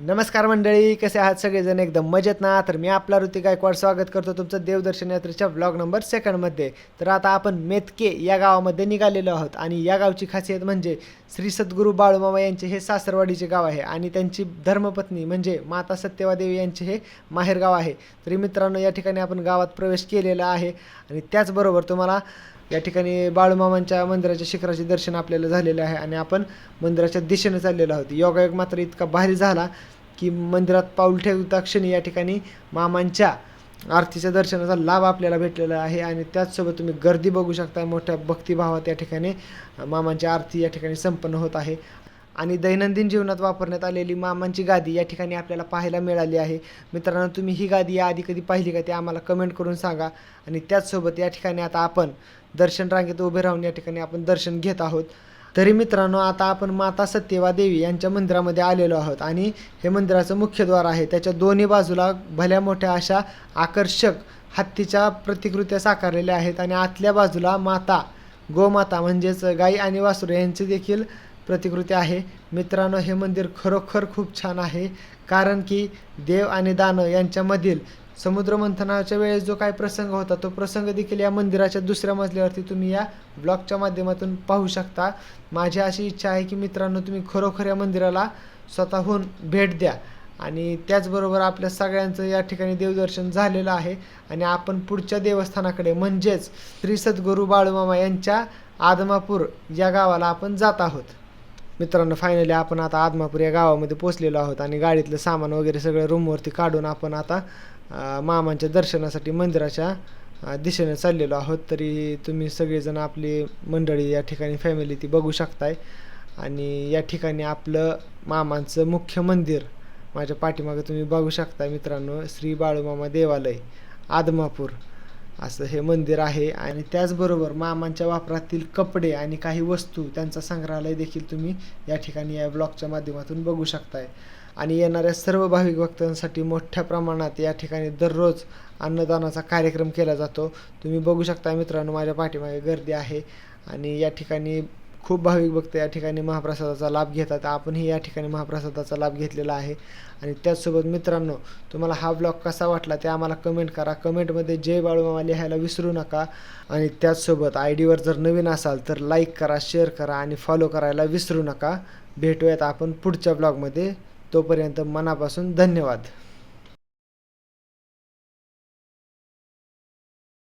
नमस्कार मंडळी, कसे आहात सगळेजण? एकदम मजेत ना? तर मी आपला ऋतिक गायकवाड स्वागत करतो तुमचं देवदर्शन यात्रेच्या व्लॉग नंबर 2मध्ये. तर आता आपण मेतके या गावामध्ये निघालेलो आहोत आणि या गावची खासियत म्हणजे श्री सद्गुरू बाळूमामा यांचे हे सासरवाडीचे गाव आहे आणि त्यांची धर्मपत्नी म्हणजे माता सत्यवादेवी यांचे हे माहेरगाव आहे. तरी मित्रांनो, या ठिकाणी आपण गावात प्रवेश केलेला आहे आणि त्याचबरोबर तुम्हाला या ठिकाणी बाळूमामांच्या मंदिराच्या शिखराचे दर्शन आपल्याला झालेले आहे आणि आपण मंदिराच्या दिशेने चाललेलो आहोत. योगायोग मात्र इतका भारी झाला की मंदिरात पाऊल ठेवता क्षणी या ठिकाणी मामांच्या आरतीच्या दर्शनाचा लाभ आपल्याला भेटलेला आहे आणि त्याचसोबत तुम्ही गर्दी बघू शकता. मोठ्या भक्तिभावात या ठिकाणी मामांची आरती या ठिकाणी संपन्न होत आहे आणि दैनंदिन जीवनात वापरण्यात आलेली मामांची गादी या ठिकाणी आपल्याला पाहायला मिळाली आहे. मित्रांनो, तुम्ही ही गादी याआधी कधी पाहिली का ते आम्हाला कमेंट करून सांगा. आणि त्याचसोबत या ठिकाणी आता आपण दर्शन रांगेत उभे राहून या ठिकाणी आपण दर्शन घेत आहोत. तरी मित्रांनो, आता आपण माता सत्यवादेवी यांच्या मंदिरामध्ये आलेलो आहोत आणि हे मंदिराचं मुख्यद्वार आहे. त्याच्या दोन्ही बाजूला भल्या मोठ्या अशा आकर्षक हत्तीच्या प्रतिकृत्या साकारलेल्या आहेत आणि आतल्या बाजूला माता गोमाता म्हणजेच गाई आणि वासरू यांची देखील प्रतिकृती आहे. मित्रांनो, हे मंदिर खरोखर खूप छान आहे, कारण की देव आणि दानव यांच्यामधील समुद्रमंथनाच्या वेळेस जो काही प्रसंग होता तो प्रसंग देखील या मंदिराच्या दुसऱ्या मजल्यावरती तुम्ही या ब्लॉगच्या माध्यमातून पाहू शकता. माझी अशी इच्छा आहे की मित्रांनो, तुम्ही खरोखर या मंदिराला स्वतःहून भेट द्या. आणि त्याचबरोबर आपल्या सगळ्यांचं या ठिकाणी देवदर्शन झालेलं आहे आणि आपण पुढच्या देवस्थानाकडे म्हणजेच श्री सद्गुरू बाळूमामा यांच्या आदमापूर या गावाला आपण जात आहोत. मित्रांनो, फायनली आपण आता आदमापूर या गावामध्ये पोचलेलो आहोत आणि गाडीतलं सामान वगैरे सगळं रूमवरती काढून आपण आता मामांच्या दर्शनासाठी मंदिराच्या दिशेने चाललेलो आहोत. तरी तुम्ही सगळेजण आपली मंडळी या ठिकाणी फॅमिली ती बघू शकताय आणि या ठिकाणी आपलं मामांचं मुख्य मंदिर माझ्या पाठीमागे तुम्ही बघू शकताय. मित्रांनो, श्री बाळूमामा देवालय आदमापूर असं हे मंदिर आहे आणि त्याचबरोबर मामांच्या वापरातील कपडे आणि काही वस्तू त्यांचा संग्रहालय देखील तुम्ही या ठिकाणी या ब्लॉगच्या माध्यमातून बघू शकताय. आणि येणाऱ्या सर्व भाविक भक्तांसाठी मोठ्या प्रमाणात या ठिकाणी दररोज अन्नदानाचा कार्यक्रम केला जातो. तुम्ही बघू शकता मित्रांनो, माझ्या पाठीमागे गर्दी आहे आणि या ठिकाणी खूप भाविक भक्त या ठिकाणी महाप्रसादाचा लाभ घेतात. आपणही या ठिकाणी महाप्रसादाचा लाभ घेतलेला आहे. आणि त्याचसोबत मित्रांनो, तुम्हाला हा ब्लॉग कसा वाटला ते आम्हाला कमेंट करा. कमेंटमध्ये जय बाळूमामा लिहायला विसरू नका. आणि त्याचसोबत आयडीवर जर नवीन असाल तर लाईक करा, शेअर करा आणि फॉलो करायला विसरू नका. भेटूयात आपण पुढच्या ब्लॉगमध्ये. तोपर्यंत मनापासून धन्यवाद.